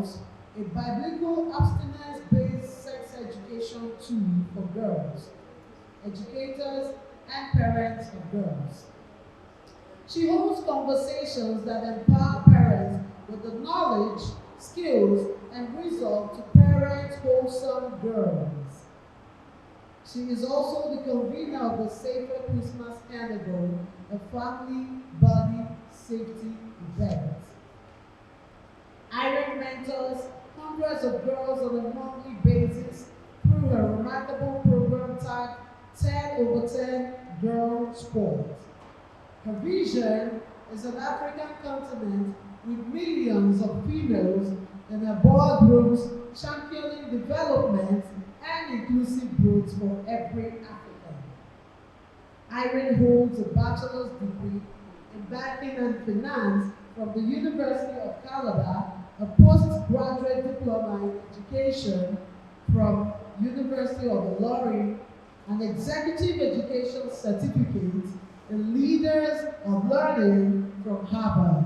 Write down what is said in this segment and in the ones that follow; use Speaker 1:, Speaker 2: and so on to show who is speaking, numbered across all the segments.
Speaker 1: Girls, a biblical abstinence-based sex education tool for girls, educators, and parents of girls. She holds conversations that empower parents with the knowledge, skills, and resolve to parent wholesome girls. She is also the convener of the Safer Christmas Carnival, a family body safety event. Irene mentors hundreds of girls on a monthly basis through her remarkable program tagged 10 over 10 Girl Sport. Her vision is an African continent with millions of females in her boardrooms championing development and inclusive growth for every African. Irene holds a bachelor's degree in banking and finance from the University of Calabar, a postgraduate diploma in education from University of Ilorin, an executive education certificate in leaders of learning from Harvard.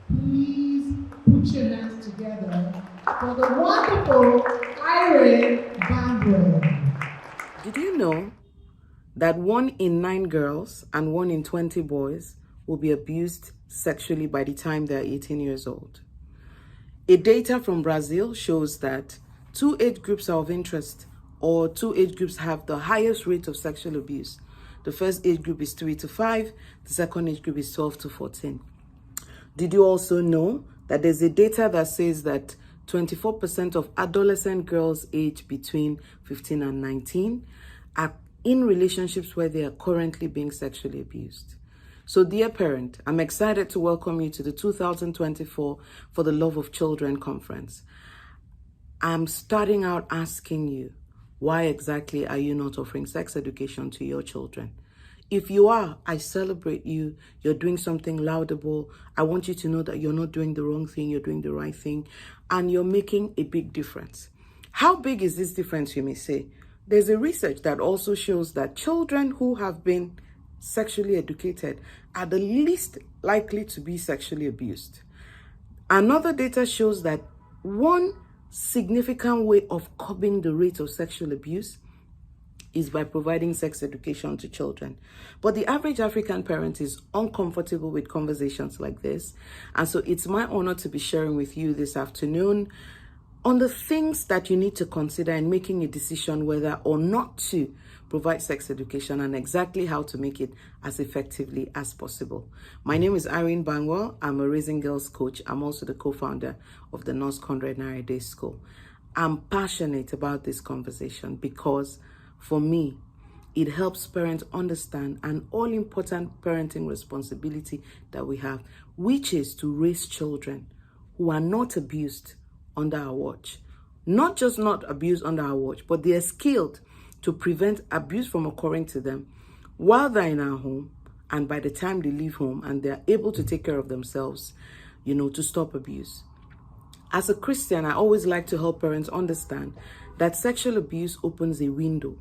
Speaker 1: Please put your hands together for the wonderful Irene Bangwell.
Speaker 2: Did you know that 1 in 9 girls and 1 in 20 boys will be abused sexually by the time they're 18 years old? A data from Brazil shows that 2 age groups are of interest, or 2 age groups have the highest rate of sexual abuse. The first age group is 3 to 5, the second age group is 12 to 14. Did you also know that there's a data that says that 24% of adolescent girls aged between 15 and 19 are in relationships where they are currently being sexually abused? So dear parent, I'm excited to welcome you to the 2024 For the Love of Children conference. I'm starting out asking you, why exactly are you not offering sex education to your children? If you are, I celebrate you. You're doing something laudable. I want you to know that you're not doing the wrong thing, you're doing the right thing, and you're making a big difference. How big is this difference, you may say? There's a research that also shows that children who have been sexually educated are the least likely to be sexually abused. Another data shows that one significant way of curbing the rate of sexual abuse is by providing sex education to children. But the average African parent is uncomfortable with conversations like this. And so it's my honor to be sharing with you this afternoon on the things that you need to consider in making a decision whether or not to provide sex education and exactly how to make it as effectively as possible. My name is Irene Bangwell. I'm a Raising Girls coach. I'm also the co-founder of the KNOSK 100 Naira Day School. I'm passionate about this conversation because for me, it helps parents understand an all-important parenting responsibility that we have, which is to raise children who are not abused under our watch. Not just not abused under our watch, but they are skilled to prevent abuse from occurring to them while they're in our home, and by the time they leave home and they're able to take care of themselves, to stop abuse. As a Christian, I always like to help parents understand that sexual abuse opens a window,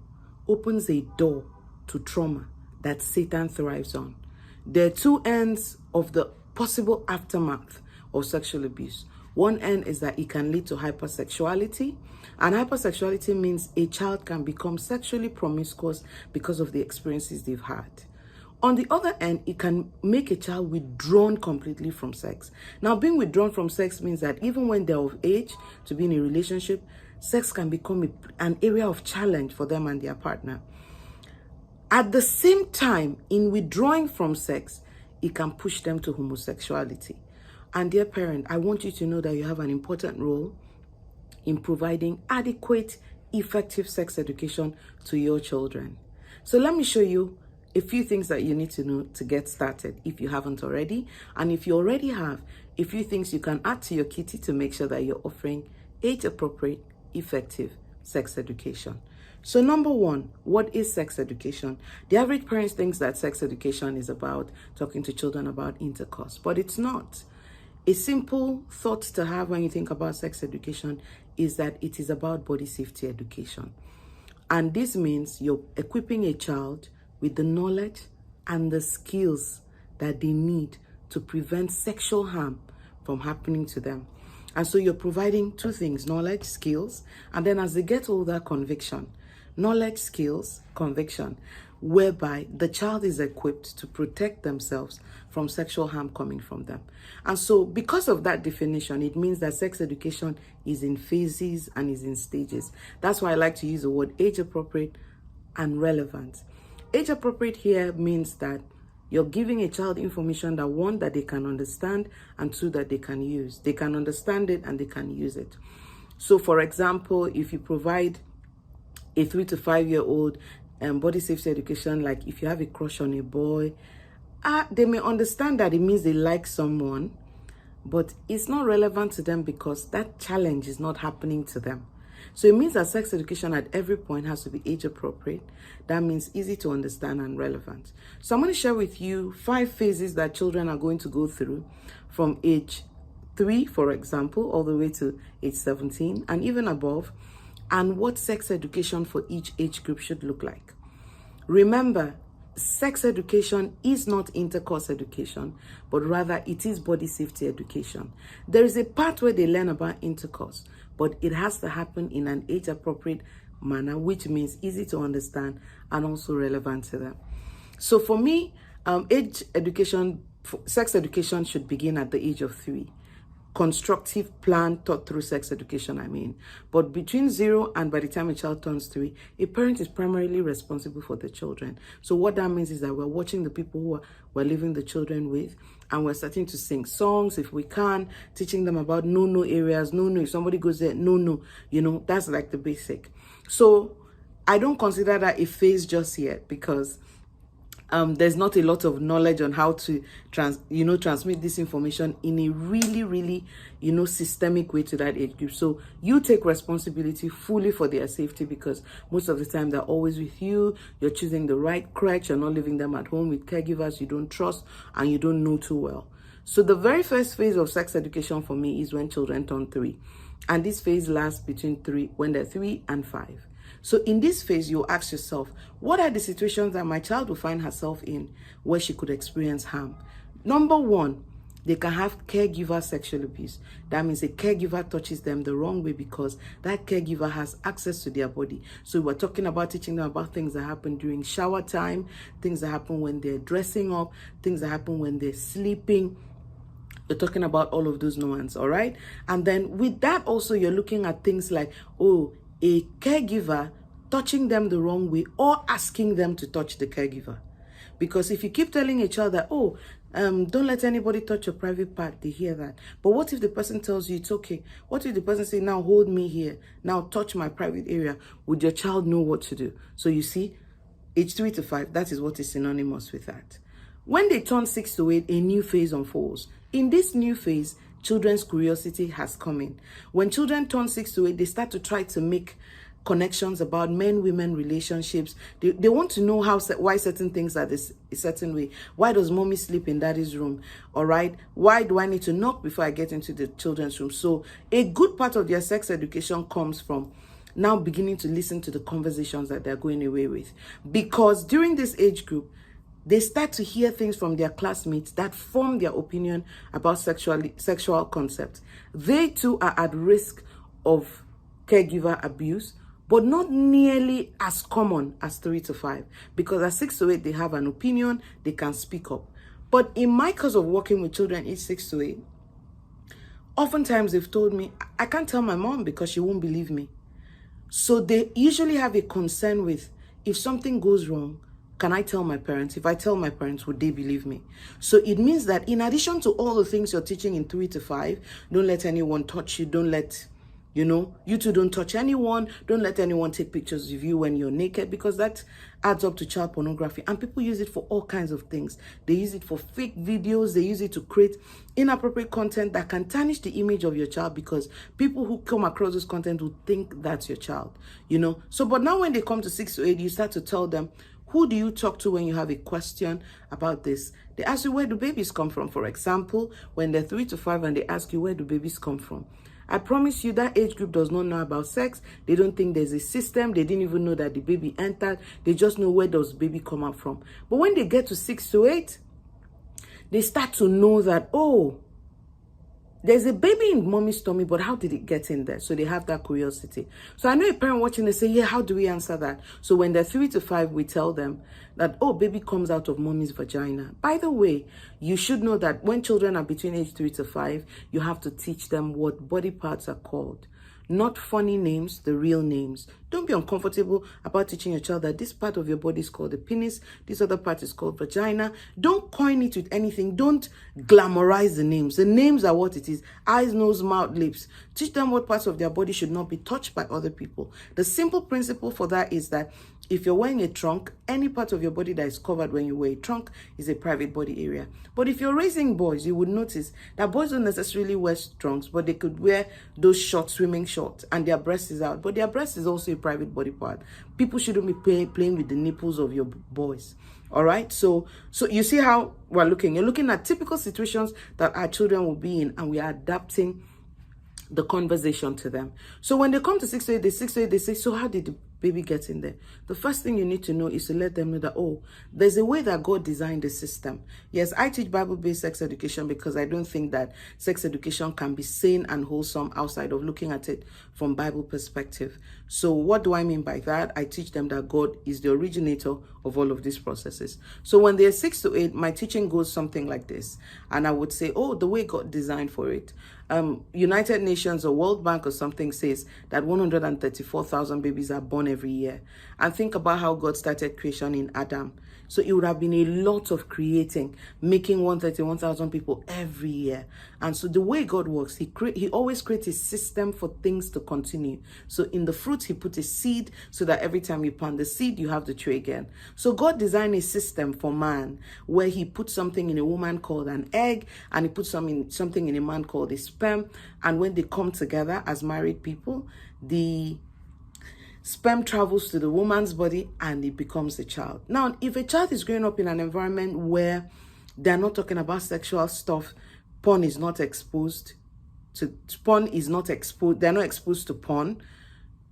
Speaker 2: opens a door to trauma that Satan thrives on. There are 2 ends of the possible aftermath of sexual abuse. One end is that it can lead to hypersexuality, and hypersexuality means a child can become sexually promiscuous because of the experiences they've had. On the other end, it can make a child withdrawn completely from sex. Now, being withdrawn from sex means that even when they're of age to be in a relationship, sex can become an area of challenge for them and their partner. At the same time, in withdrawing from sex, it can push them to homosexuality. And dear parent, I want you to know that you have an important role in providing adequate, effective sex education to your children. So let me show you a few things that you need to know to get started if you haven't already. And if you already have, a few things you can add to your kitty to make sure that you're offering age-appropriate, effective sex education. So number 1, what is sex education? The average parent thinks that sex education is about talking to children about intercourse, but it's not. A simple thought to have when you think about sex education is that it is about body safety education. And this means you're equipping a child with the knowledge and the skills that they need to prevent sexual harm from happening to them. And so you're providing two things: knowledge, skills, and then as they get older, conviction. Knowledge, skills, conviction, whereby the child is equipped to protect themselves from sexual harm coming from them. And so because of that definition, it means that sex education is in phases and is in stages. That's why I like to use the word age appropriate and relevant. Age appropriate here means that you're giving a child information that, one, that they can understand, and two, that they can use. They can understand it and they can use it. So for example, if you provide a 3 to 5 year old body safety education, like if you have a crush on a boy, they may understand that it means they like someone, but it's not relevant to them because that challenge is not happening to them. So it means that sex education at every point has to be age appropriate. That means easy to understand and relevant. So I'm going to share with you 5 phases that children are going to go through from age 3, for example, all the way to age 17 and even above, and what sex education for each age group should look like. Remember, sex education is not intercourse education, but rather it is body safety education. There is a part where they learn about intercourse, but it has to happen in an age-appropriate manner, which means easy to understand and also relevant to them. So for me, sex education should begin at the age of 3. Constructive plan taught through sex education, I mean. But between 0 and by the time a child turns 3, a parent is primarily responsible for the children. So what that means is that we're watching the people who we're leaving the children with, and we're starting to sing songs if we can, teaching them about no areas, no, if somebody goes there, no, that's like the basic. So I don't consider that a phase just yet because there's not a lot of knowledge on how to transmit this information in a really, systemic way to that age group. So you take responsibility fully for their safety because most of the time they're always with you. You're choosing the right crèche. You're not leaving them at home with caregivers you don't trust and you don't know too well. So the very first phase of sex education for me is when children turn 3. And this phase lasts when they're 3 and 5. So in this phase, you ask yourself, what are the situations that my child will find herself in where she could experience harm? Number 1, they can have caregiver sexual abuse. That means a caregiver touches them the wrong way because that caregiver has access to their body. So we're talking about teaching them about things that happen during shower time, things that happen when they're dressing up, things that happen when they're sleeping. You're talking about all of those nuances, all right? And then with that also, you're looking at things like, a caregiver touching them the wrong way or asking them to touch the caregiver. Because if you keep telling a child that, don't let anybody touch your private part, they hear that. But what if the person tells you it's okay? What if the person say, now hold me here, now touch my private area? Would your child know what to do? So you see, age 3 to 5, that is what is synonymous with that. When they turn 6 to 8, a new phase unfolds. In this new phase, children's curiosity has come in. When children turn 6 to 8, they start to try to make connections about men-women relationships. They want to know why certain things are this a certain way. Why does mommy sleep in daddy's room? All right. Why do I need to knock before I get into the children's room? So a good part of their sex education comes from now beginning to listen to the conversations that they're going away with. Because during this age group, they start to hear things from their classmates that form their opinion about sexual concepts. They too are at risk of caregiver abuse, but not nearly as common as 3 to 5. Because at 6 to 8, they have an opinion, they can speak up. But in my case of working with children aged 6 to 8, oftentimes they've told me, I can't tell my mom because she won't believe me. So they usually have a concern with, if something goes wrong, can I tell my parents? If I tell my parents, would they believe me? So it means that in addition to all the things you're teaching in 3 to 5, don't let anyone touch you. Don't let, you two don't touch anyone. Don't let anyone take pictures of you when you're naked because that adds up to child pornography. And people use it for all kinds of things. They use it for fake videos. They use it to create inappropriate content that can tarnish the image of your child because people who come across this content will think that's your child, So, but now when they come to 6 to 8, you start to tell them, who do you talk to when you have a question about this? They ask you, where do babies come from? For example, when they're 3 to 5 and they ask you, where do babies come from? I promise you that age group does not know about sex. They don't think there's a system. They didn't even know that the baby entered. They just know where does baby come out from. But when they get to 6 to 8, they start to know that, there's a baby in mommy's tummy, but how did it get in there? So they have that curiosity. So I know a parent watching, they say, yeah, how do we answer that? So when they're 3 to 5, we tell them that, oh, baby comes out of mommy's vagina. By the way, you should know that when children are between age 3 to 5, you have to teach them what body parts are called. Not funny names, the real names. Don't be uncomfortable about teaching your child that this part of your body is called the penis, this other part is called vagina. Don't coin it with anything. Don't glamorize the names. The names are what it is. Eyes, nose, mouth, lips. Teach them what parts of their body should not be touched by other people. The simple principle for that is that if you're wearing a trunk, any part of your body that is covered when you wear a trunk is a private body area. But if you're raising boys, you would notice that boys don't necessarily wear trunks, but they could wear those short swimming shorts and their breast is out. But their breast is also a private body part. People shouldn't be playing with the nipples of your boys. All right. So you see how we're looking. You're looking at typical situations that our children will be in, and we are adapting the conversation to them. So when they come to 6 to 8, they say, so how did the baby get in there? The first thing you need to know is to let them know that, oh, there's a way that God designed the system. Yes, I teach Bible-based sex education because I don't think that sex education can be sane and wholesome outside of looking at it from Bible perspective. So what do I mean by that? I teach them that God is the originator of all of these processes. So when they're 6 to 8, my teaching goes something like this. And I would say, oh, the way God designed for it. United Nations or World Bank or something says that 134,000 babies are born every year. And think about how God started creation in Adam. So it would have been a lot of creating, making 131,000 people every year. And so the way God works, he always creates a system for things to continue. So in the fruit, he put a seed so that every time you plant the seed, you have the tree again. So God designed a system for man where he put something in a woman called an egg, and he put something in a man called a sperm. And when they come together as married people, the sperm travels to the woman's body and it becomes a child. Now, if a child is growing up in an environment where they're not talking about sexual stuff, porn is not exposed, they're not exposed to porn,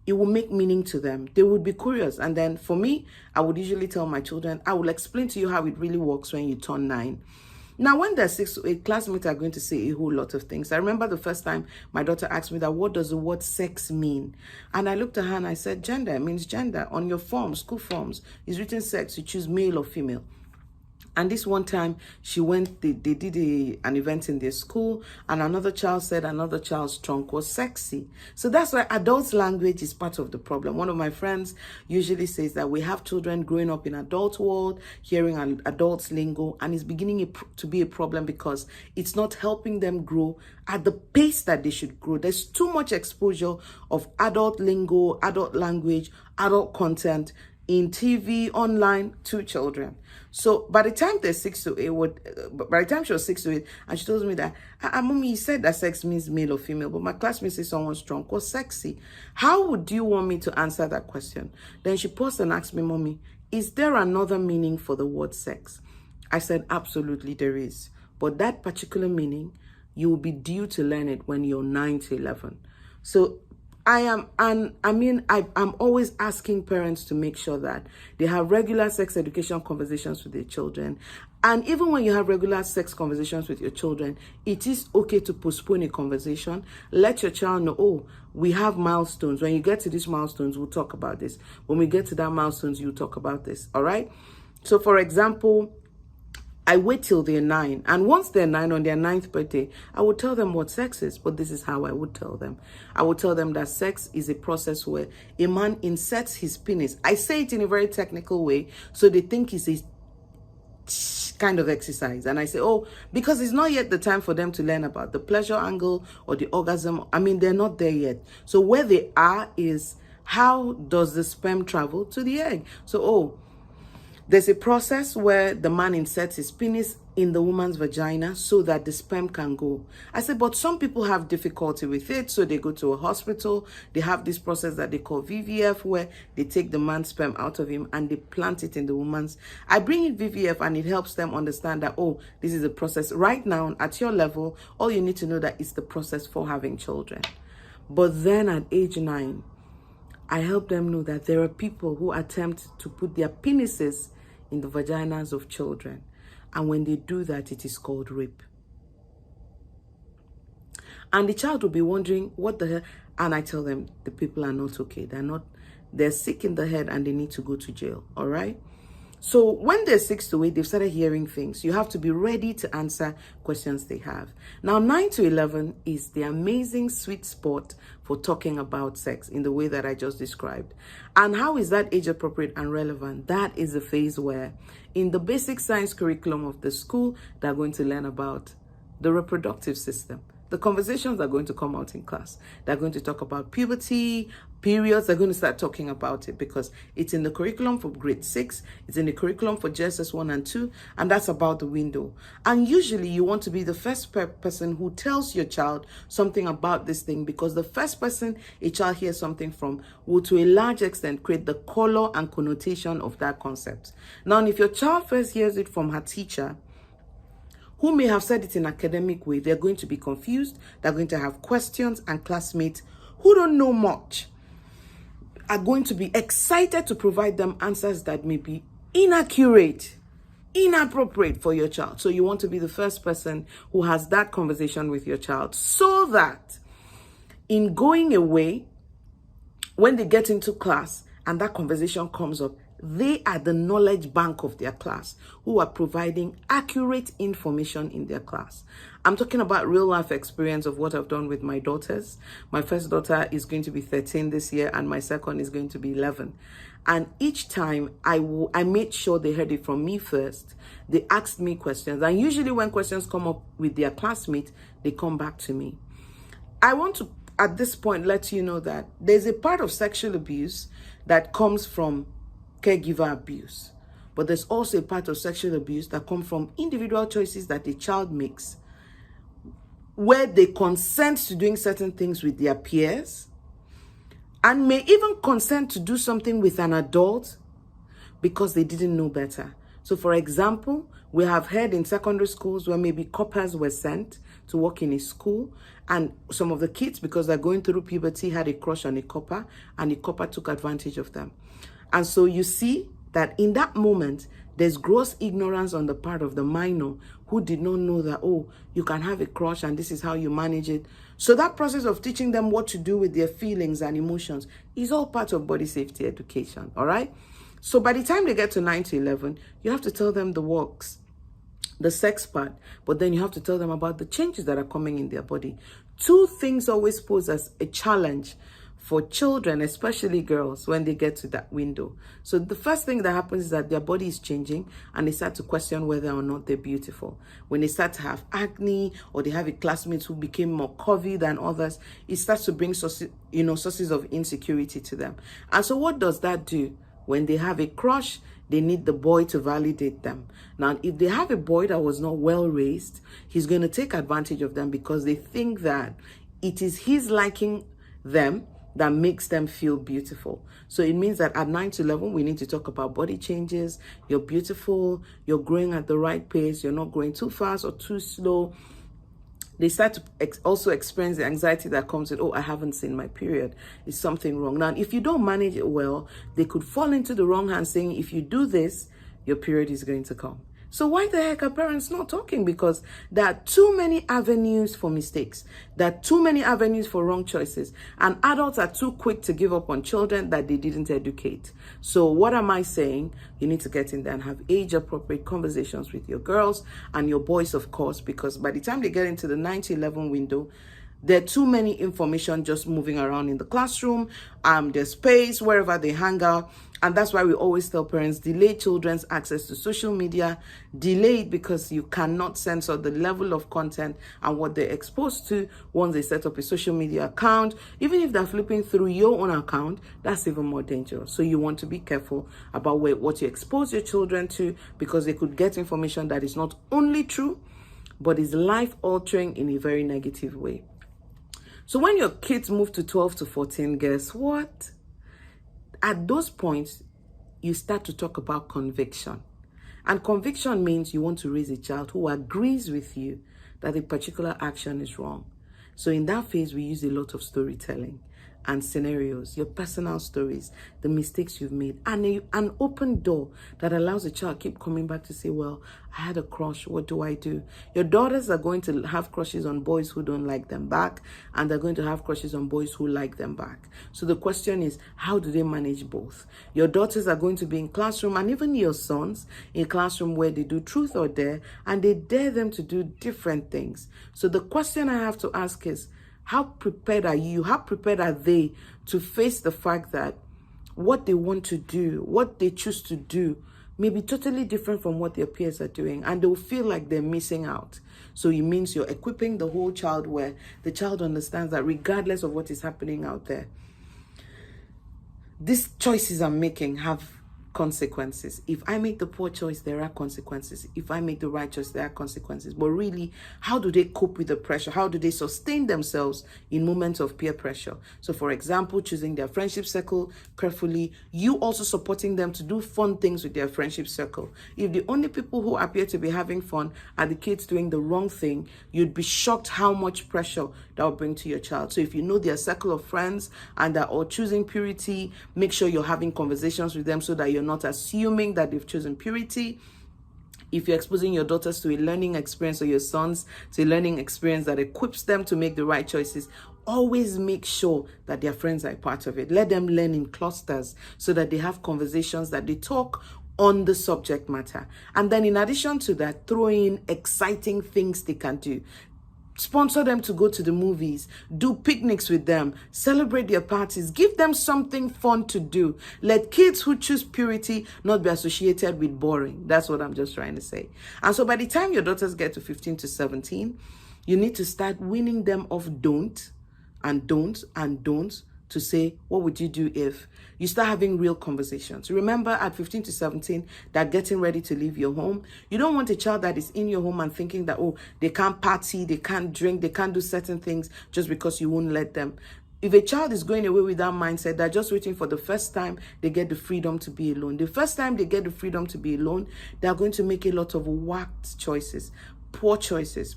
Speaker 2: it will make meaning to them. They would be curious. And then for me, I would usually tell my children, I will explain to you how it really works when you turn 9. Now, when they're 6 to 8, classmates are going to say a whole lot of things. I remember the first time my daughter asked me that, what does the word sex mean? And I looked at her and I said, gender. It means gender. On your forms, school forms, is written sex. You choose male or female. And this one time she went, they did an event in their school, and another child said another child's trunk was sexy. So that's why adult language is part of the problem. One of my friends usually says that we have children growing up in adult world, hearing an adult's lingo, and it's beginning to be a problem because it's not helping them grow at the pace that they should grow. There's too much exposure of adult lingo, adult language, adult content in TV, online, to children. So by the time they're 6 to 8, by the time she was 6 to 8, and she told me that, Mommy, you said that sex means male or female, but my classmates say someone's drunk was sexy. How would you want me to answer that question? Then she paused and asked me, Mommy, is there another meaning for the word sex? I said, absolutely there is. But that particular meaning, you will be due to learn it when you're 9 to 11. So I'm always asking parents to make sure that they have regular sex education conversations with their children. And even when you have regular sex conversations with your children, it is okay to postpone a conversation. Let your child know, oh, we have milestones. When you get to these milestones, we'll talk about this. When we get to that milestones, you'll talk about this. All right. So for example, I wait till they're 9. And once they're 9, on their 9th birthday, I would tell them what sex is. But this is how I would tell them. I would tell them that sex is a process where a man inserts his penis. I say it in a very technical way, so they think it's a kind of exercise. And I say, oh, because it's not yet the time for them to learn about the pleasure angle or the orgasm. I mean, they're not there yet. So where they are is, how does the sperm travel to the egg? So, there's a process where the man inserts his penis in the woman's vagina so that the sperm can go. I said, but some people have difficulty with it, so they go to a hospital. They have this process that they call VVF, where they take the man's sperm out of him and they plant it in the woman's. I bring in VVF and it helps them understand that, oh, this is a process. Right now, at your level, all you need to know that it's the process for having children. But then at age 9, I help them know that there are people who attempt to put their penises in the vaginas of children. And when they do that, it is called rape. And the child will be wondering, what the hell? And I tell them, the people are not okay. They're sick in the head and they need to go to jail, all right? So when they're 6 to 8, they've started hearing things. You have to be ready to answer questions they have. Now, 9 to 11 is the amazing sweet spot for talking about sex in the way that I just described. And how is that age appropriate and relevant? That is the phase where in the basic science curriculum of the school, they're going to learn about the reproductive system. The conversations are going to come out in class. They're going to talk about puberty, periods. They're going to start talking about it because it's in the curriculum for grade 6. It's in the curriculum for JSS 1 and 2. And that's about the window. And usually you want to be the first person who tells your child something about this thing, because the first person a child hears something from will to a large extent create the color and connotation of that concept. Now, if your child first hears it from her teacher, who may have said it in an academic way, they're going to be confused. They're going to have questions, and classmates who don't know much are going to be excited to provide them answers that may be inaccurate, inappropriate for your child. So you want to be the first person who has that conversation with your child, so that in going away, when they get into class and that conversation comes up, they are the knowledge bank of their class who are providing accurate information in their class. I'm talking about real life experience of what I've done with my daughters. My first daughter is going to be 13 this year and my second is going to be 11. And each time I made sure they heard it from me first. They asked me questions. And usually when questions come up with their classmates, they come back to me. I want to, at this point, let you know that there's a part of sexual abuse that comes from caregiver abuse, but there's also a part of sexual abuse that comes from individual choices that a child makes, where they consent to doing certain things with their peers and may even consent to do something with an adult because they didn't know better. So for example, we have heard in secondary schools where maybe coppers were sent to work in a school, and some of the kids, because they're going through puberty, had a crush on a copper, and the copper took advantage of them. And so you see that in that moment, there's gross ignorance on the part of the minor who did not know that, oh, you can have a crush and this is how you manage it. So that process of teaching them what to do with their feelings and emotions is all part of body safety education, all right? So by the time they get to 9 to 11, you have to tell them the works, the sex part, but then you have to tell them about the changes that are coming in their body. Two things always pose as a challenge for children, especially girls, when they get to that window. So the first thing that happens is that their body is changing and they start to question whether or not they're beautiful. When they start to have acne, or they have a classmate who became more curvy than others, it starts to bring sources of insecurity to them. And so what does that do? When they have a crush, they need the boy to validate them. Now, if they have a boy that was not well raised, he's going to take advantage of them because they think that it is his liking them that makes them feel beautiful. So it means that at 9 to 11, we need to talk about body changes. You're beautiful. You're growing at the right pace. You're not growing too fast or too slow. They start to also experience the anxiety that comes with, oh, I haven't seen my period. Is something wrong? Now, if you don't manage it well, they could fall into the wrong hands saying, if you do this, your period is going to come. So why the heck are parents not talking? Because there are too many avenues for mistakes. There are too many avenues for wrong choices. And adults are too quick to give up on children that they didn't educate. So what am I saying? You need to get in there and have age-appropriate conversations with your girls and your boys, of course, because by the time they get into the 9 to 11 window, there are too many information just moving around in the classroom, there's space wherever they hang out. And that's why we always tell parents, delay children's access to social media. Delay it because you cannot censor the level of content and what they're exposed to once they set up a social media account. Even if they're flipping through your own account, that's even more dangerous. So you want to be careful about what you expose your children to, because they could get information that is not only true, but is life-altering in a very negative way. So when your kids move to 12 to 14, guess what? At those points, you start to talk about conviction. And conviction means you want to raise a child who agrees with you that a particular action is wrong. So in that phase, we use a lot of storytelling. and scenarios, your personal stories, the mistakes you've made, and an open door that allows the child keep coming back to say, well, I had a crush, what do I do? Your daughters are going to have crushes on boys who don't like them back, and they're going to have crushes on boys who like them back. So the question is, how do they manage both? Your daughters are going to be in classroom, and even your sons in classroom where they do truth or dare, and they dare them to do different things. So the question I have to ask is, how prepared are you? How prepared are they to face the fact that what they want to do, what they choose to do, may be totally different from what their peers are doing, and they'll feel like they're missing out. So it means you're equipping the whole child where the child understands that regardless of what is happening out there, these choices I'm making have consequences. If I make the poor choice, there are consequences. If I make the right choice, there are consequences. But really, how do they cope with the pressure? How do they sustain themselves in moments of peer pressure? So for example, choosing their friendship circle carefully, you also supporting them to do fun things with their friendship circle. If the only people who appear to be having fun are the kids doing the wrong thing, you'd be shocked how much pressure that will bring to your child. So if you know their circle of friends and they're all choosing purity, make sure you're having conversations with them so that you're not assuming that they've chosen purity. If you're exposing your daughters to a learning experience or your sons to a learning experience that equips them to make the right choices, always make sure that their friends are a part of it. Let them learn in clusters so that they have conversations, that they talk on the subject matter. And then in addition to that, throw in exciting things they can do. Sponsor them to go to the movies, do picnics with them, celebrate their parties, give them something fun to do. Let kids who choose purity not be associated with boring. That's what I'm just trying to say. And so by the time your daughters get to 15 to 17, you need to start winning them off don't and don'ts and don'ts to say, what would you do if? You start having real conversations. Remember at 15 to 17, that getting ready to leave your home. You don't want a child that is in your home and thinking that, oh, they can't party, they can't drink, they can't do certain things just because you won't let them. If a child is going away with that mindset, they're just waiting for the first time they get the freedom to be alone. The first time they get the freedom to be alone, they're going to make a lot of whacked choices, poor choices,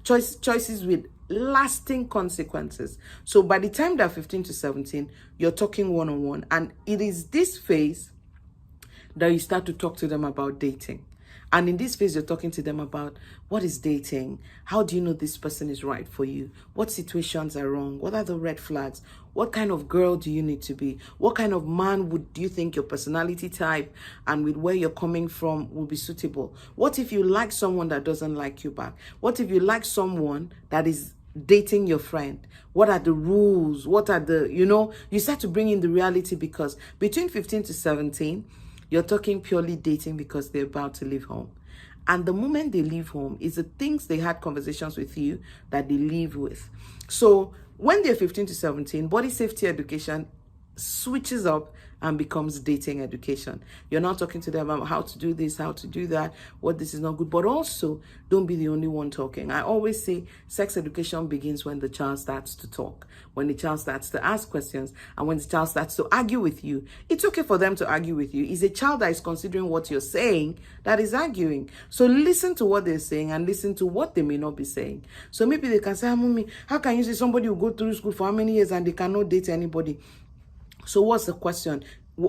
Speaker 2: choices with lasting consequences. So by the time they're 15 to 17, you're talking one-on-one. And it is this phase that you start to talk to them about dating. And in this phase, you're talking to them about what is dating? How do you know this person is right for you? What situations are wrong? What are the red flags? What kind of girl do you need to be? What kind of man do you think your personality type and with where you're coming from will be suitable? What if you like someone that doesn't like you back? What if you like someone that is dating your friend? What are the rules? What are the, you start to bring in the reality, because between 15 to 17, you're talking purely dating because they're about to leave home. And the moment they leave home is the things they had conversations with you that they leave with. So when they're 15 to 17, body safety education switches up and becomes dating education. You're not talking to them about how to do this, how to do that, what this is not good, but also don't be the only one talking. I always say sex education begins when the child starts to talk, when the child starts to ask questions, and when the child starts to argue with you. It's okay for them to argue with you. It's a child that is considering what you're saying that is arguing. So listen to what they're saying and listen to what they may not be saying. So maybe they can say, Mommy, how can you say somebody will go through school for how many years and they cannot date anybody? So what's the question?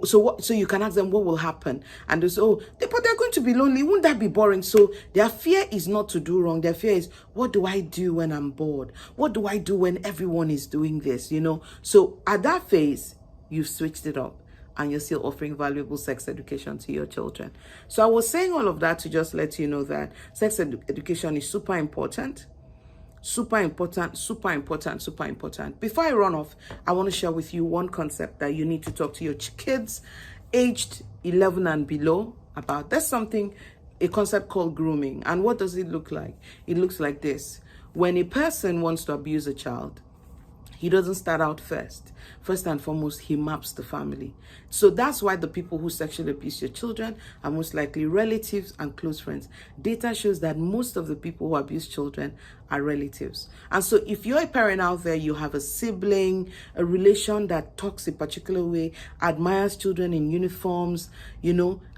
Speaker 2: So you can ask them what will happen, and they say, oh, but they're going to be lonely. Wouldn't that be boring? So their fear is not to do wrong. Their fear is, what do I do when I'm bored? What do I do when everyone is doing this? So at that phase, you've switched it up and you're still offering valuable sex education to your children. So I was saying all of that to just let you know that sex education is super important. Super important, super important, super important. Before I run off, I want to share with you one concept that you need to talk to your kids aged 11 and below about. There's a concept called grooming. And what does it look like? It looks like this. When a person wants to abuse a child, he doesn't start out first. First and foremost, he maps the family. So that's why the people who sexually abuse your children are most likely relatives and close friends. Data shows that most of the people who abuse children are relatives. And so if you're a parent out there, you have a sibling, a relation that talks a particular way, admires children in uniforms,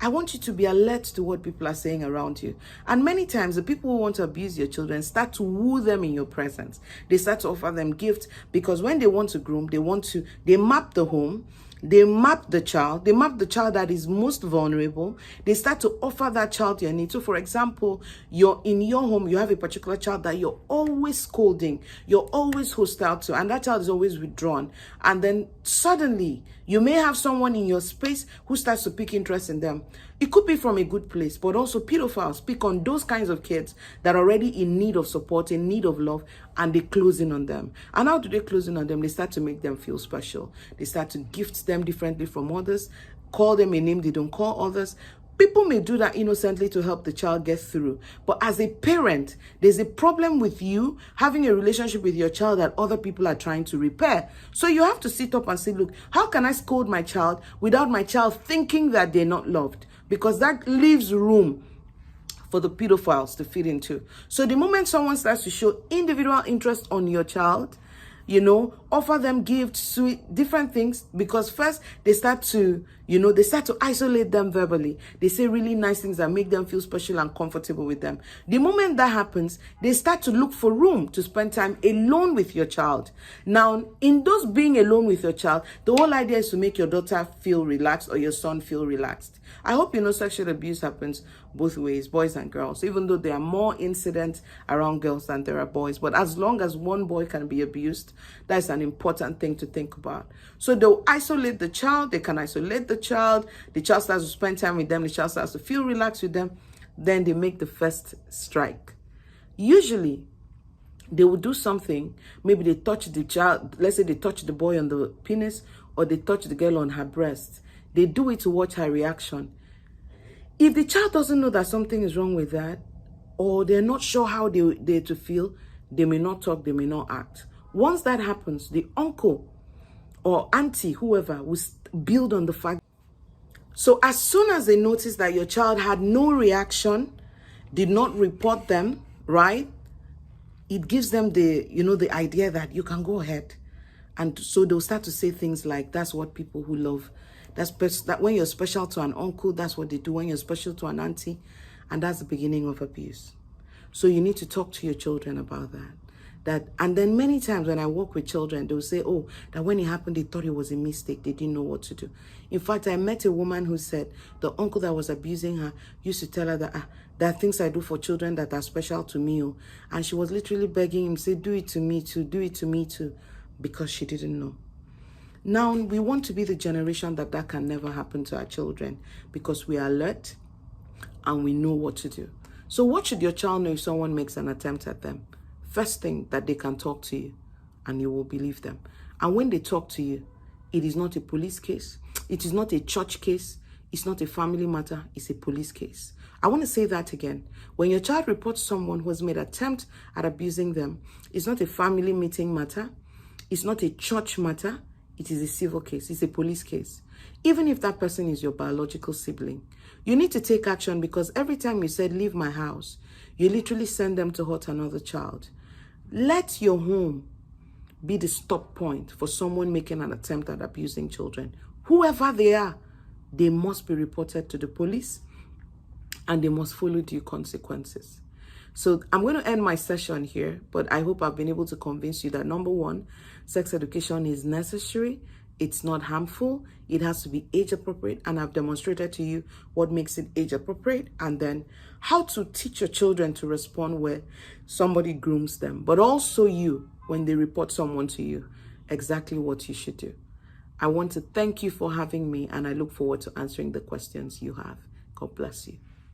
Speaker 2: I want you to be alert to what people are saying around you. And many times the people who want to abuse your children start to woo them in your presence. They start to offer them gifts, because when they want to groom, they map the home. They map the child that is most vulnerable. They start to offer that child your needs. So for example, you're in your home, you have a particular child that you're always scolding, you're always hostile to, and that child is always withdrawn. And then suddenly you may have someone in your space who starts to pick interest in them. It could be from a good place, but also pedophiles pick on those kinds of kids that are already in need of support, in need of love, and they close in on them. And how do they close in on them? They start to make them feel special. They start to gift them differently from others, call them a name they don't call others. People may do that innocently to help the child get through. But as a parent, there's a problem with you having a relationship with your child that other people are trying to repair. So you have to sit up and say, look, how can I scold my child without my child thinking that they're not loved? Because that leaves room for the pedophiles to fit into. So the moment someone starts to show individual interest on your child, offer them gifts, sweet, different things, because first they start to isolate them verbally. They say really nice things that make them feel special and comfortable with them. The moment that happens, they start to look for room to spend time alone with your child. Now, in those being alone with your child, the whole idea is to make your daughter feel relaxed or your son feel relaxed. I hope sexual abuse happens both ways, boys and girls, even though there are more incidents around girls than there are boys. But as long as one boy can be abused, that's an important thing to think about. So they'll isolate the child, they can isolate the child starts to spend time with them, the child starts to feel relaxed with them, then they make the first strike. Usually, they will do something, maybe they touch the child, let's say they touch the boy on the penis, or they touch the girl on her breast. They do it to watch her reaction. If the child doesn't know that something is wrong with that, or they're not sure how they're to feel, they may not talk, they may not act. Once that happens, the uncle or auntie, whoever, will build on the fact. So as soon as they notice that your child had no reaction, did not report them, right? It gives them the idea that you can go ahead. And so they'll start to say things like, that's what people who love, that when you're special to an uncle, that's what they do. When you're special to an auntie, and that's the beginning of abuse. So you need to talk to your children about that. And then many times when I work with children, they'll say, oh, that when it happened, they thought it was a mistake. They didn't know what to do. In fact, I met a woman who said the uncle that was abusing her used to tell her that there are things I do for children that are special to me. And she was literally begging him, say, do it to me too, do it to me too, because she didn't know. Now, we want to be the generation that can never happen to our children, because we are alert and we know what to do. So what should your child know if someone makes an attempt at them? First thing, that they can talk to you and you will believe them. And when they talk to you, it is not a police case. It is not a church case. It's not a family matter. It's a police case. I want to say that again. When your child reports someone who has made an attempt at abusing them, it's not a family meeting matter. It's not a church matter. It is a civil case. It's a police case. Even if that person is your biological sibling, you need to take action, because every time you said, leave my house, you literally send them to hurt another child. Let your home be the stop point for someone making an attempt at abusing children. Whoever they are, they must be reported to the police and they must follow due consequences. So I'm going to end my session here, but I hope I've been able to convince you that, number one, sex education is necessary. It's not harmful. It has to be age appropriate. And I've demonstrated to you what makes it age appropriate, and then how to teach your children to respond where somebody grooms them, but also you, when they report someone to you, exactly what you should do. I want to thank you for having me, and I look forward to answering the questions you have. God bless you.